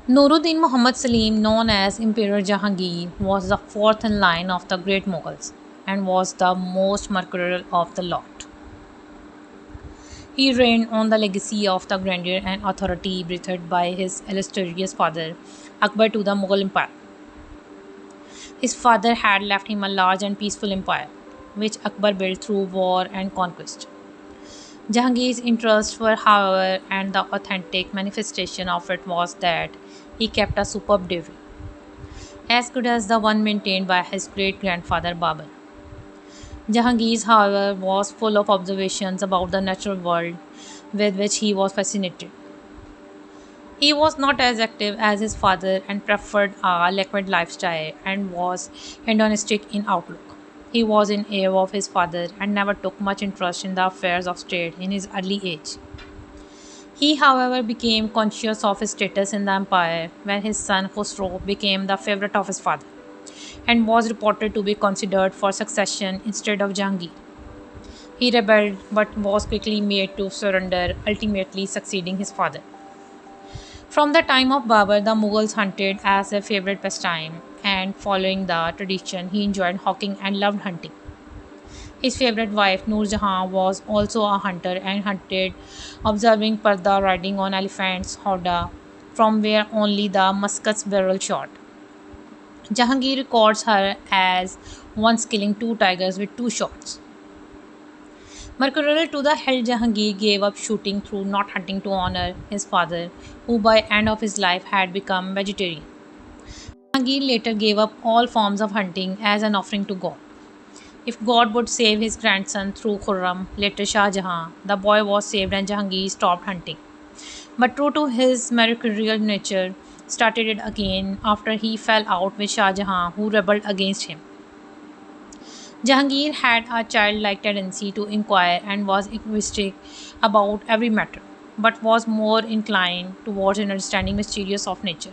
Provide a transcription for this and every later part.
Nuruddin Muhammad Salim, known as Emperor Jahangir, was the fourth in line of the great Mughals and was the most mercurial of the lot. He reigned on the legacy of the grandeur and authority breathed by his illustrious father, Akbar, to the Mughal Empire. His father had left him a large and peaceful empire, which Akbar built through war and conquest. Jahangir's interests were, however, and the authentic manifestation of it was that he kept a superb dairy, as good as the one maintained by his great grandfather Babur. Jahangir, however, was full of observations about the natural world with which he was fascinated. He was not as active as his father and preferred a liquid lifestyle and was hedonistic in outlook. He was in awe of his father and never took much interest in the affairs of state in his early age. He, however, became conscious of his status in the empire when his son Khosrow became the favorite of his father and was reported to be considered for succession instead of Jahangir. He rebelled but was quickly made to surrender, ultimately succeeding his father. From the time of Babur, the Mughals hunted as a favorite pastime, and following the tradition, he enjoyed hawking and loved hunting. His favorite wife, Noor Jahan, was also a hunter and hunted, observing Parda riding on elephants, Howdah, from where only the musket's barrel shot. Jahangir records her as once killing two tigers with two shots. Mercurial to the held Jahangir gave up shooting through not hunting to honor his father, who by end of his life had become vegetarian. Jahangir later gave up all forms of hunting as an offering to God. If God would save his grandson through Khurram, later Shah Jahan, the boy was saved and Jahangir stopped hunting. But true to his mercurial nature, started it again after he fell out with Shah Jahan, who rebelled against him. Jahangir had a childlike tendency to inquire and was inquisitive about every matter, but was more inclined towards an understanding mysterious of nature.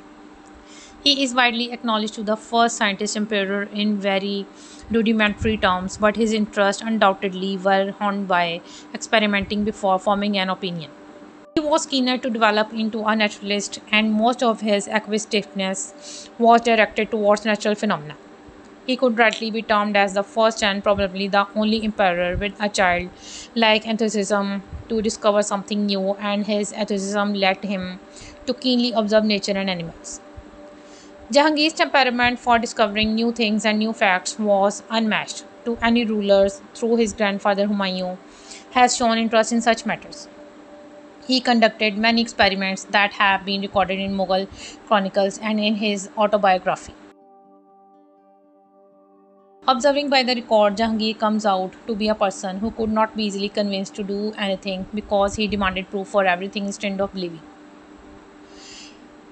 He is widely acknowledged to the first scientist emperor in very rudimentary terms, but his interests undoubtedly were honed by experimenting before forming an opinion. He was keener to develop into a naturalist, and most of his acquisitiveness was directed towards natural phenomena. He could rightly be termed as the first and probably the only emperor with a child-like enthusiasm to discover something new, and his enthusiasm led him to keenly observe nature and animals. Jahangir's temperament for discovering new things and new facts was unmatched to any rulers through his grandfather Humayun has shown interest in such matters. He conducted many experiments that have been recorded in Mughal chronicles and in his autobiography. Observing by the record, Jahangir comes out to be a person who could not be easily convinced to do anything because he demanded proof for everything instead of believing.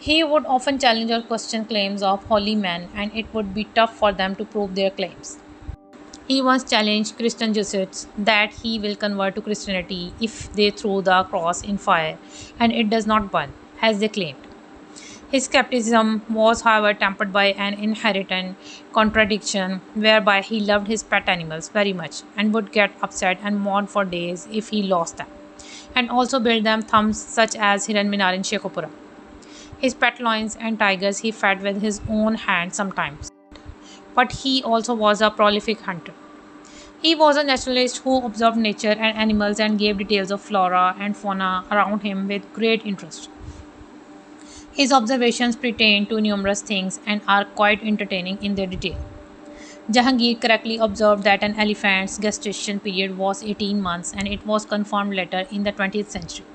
He would often challenge or question claims of holy men, and it would be tough for them to prove their claims. He once challenged Christian Jesuits that he will convert to Christianity if they throw the cross in fire and it does not burn, as they claimed. His skepticism was, however, tempered by an inherent contradiction whereby he loved his pet animals very much and would get upset and mourn for days if he lost them, and also build them thumbs such as Hiran Minar in Shekhupura. His pet lions and tigers he fed with his own hands sometimes, but he also was a prolific hunter. He was a naturalist who observed nature and animals and gave details of flora and fauna around him with great interest. His observations pertain to numerous things and are quite entertaining in their detail. Jahangir correctly observed that an elephant's gestation period was 18 months, and it was confirmed later in the 20th century.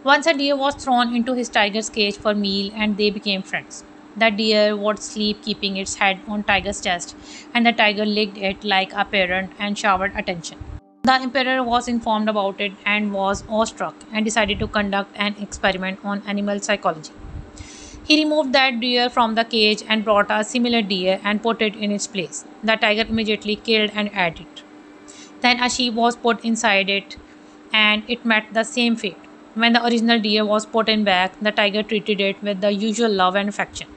Once a deer was thrown into his tiger's cage for meal and they became friends. The deer would sleep keeping its head on tiger's chest, and the tiger licked it like a parent and showered attention. The emperor was informed about it and was awestruck and decided to conduct an experiment on animal psychology. He removed that deer from the cage and brought a similar deer and put it in its place. The tiger immediately killed and ate it. Then a sheep was put inside it and it met the same fate. When the original deer was put in back, the tiger treated it with the usual love and affection,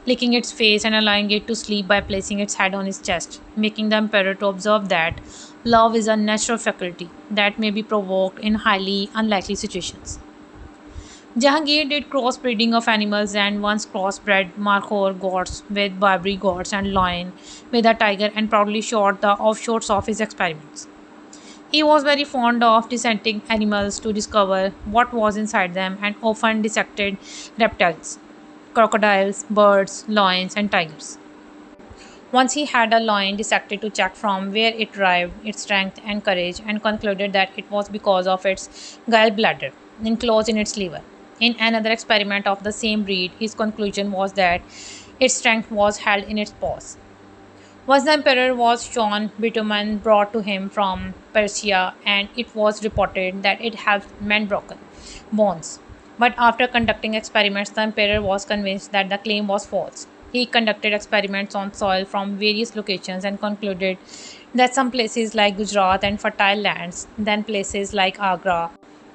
licking its face and allowing it to sleep by placing its head on its chest, making the emperor to observe that love is a natural faculty that may be provoked in highly unlikely situations. Jahangir did crossbreeding of animals and once crossbred Markhor goats with Barbary goats and lion with a tiger and proudly showed the offshoots of his experiments. He was very fond of dissecting animals to discover what was inside them and often dissected reptiles, crocodiles, birds, lions, and tigers. Once he had a lion dissected to check from where it derived its strength and courage and concluded that it was because of its gallbladder enclosed in its liver. In another experiment of the same breed, his conclusion was that its strength was held in its paws. Once the emperor was shown bitumen brought to him from Persia, and it was reported that it helped mend broken bones. But after conducting experiments, the emperor was convinced that the claim was false. He conducted experiments on soil from various locations and concluded that some places like Gujarat and fertile lands, then places like Agra.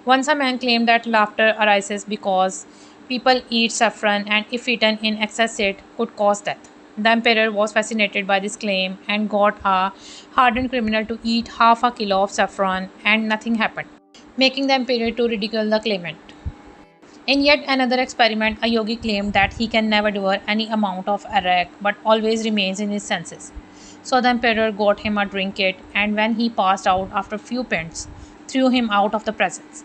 Once a man claimed that laughter arises because people eat saffron and if eaten in excess it could cause death. The emperor was fascinated by this claim and got a hardened criminal to eat half a kilo of saffron and nothing happened, making the emperor to ridicule the claimant. In yet another experiment, a yogi claimed that he can never devour any amount of arak but always remains in his senses. So the emperor got him a drink it and when he passed out after few pints, threw him out of the presence.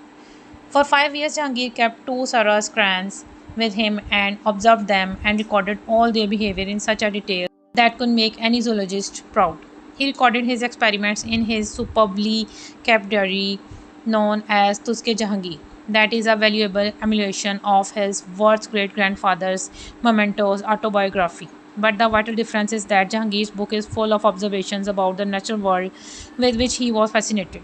For 5 years, Jahangir kept two Saras crans with him and observed them and recorded all their behavior in such a detail that could make any zoologist proud. He recorded his experiments in his superbly kept diary known as Tuske Jahangir. That is a valuable emulation of his world's great grandfather's mementos autobiography. But the vital difference is that Jahangir's book is full of observations about the natural world with which he was fascinated.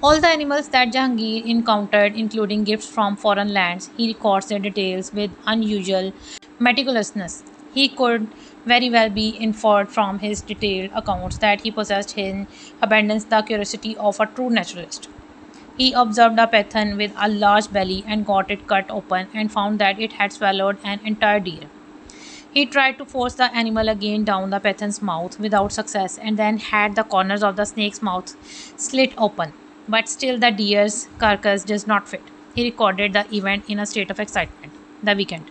All the animals that Jahangir encountered, including gifts from foreign lands, he records their details with unusual meticulousness. He could very well be inferred from his detailed accounts that he possessed in abundance the curiosity of a true naturalist. He observed a python with a large belly and got it cut open and found that it had swallowed an entire deer. He tried to force the animal again down the python's mouth without success and then had the corners of the snake's mouth slit open. But still, the deer's carcass does not fit. He recorded the event in a state of excitement. The weekend.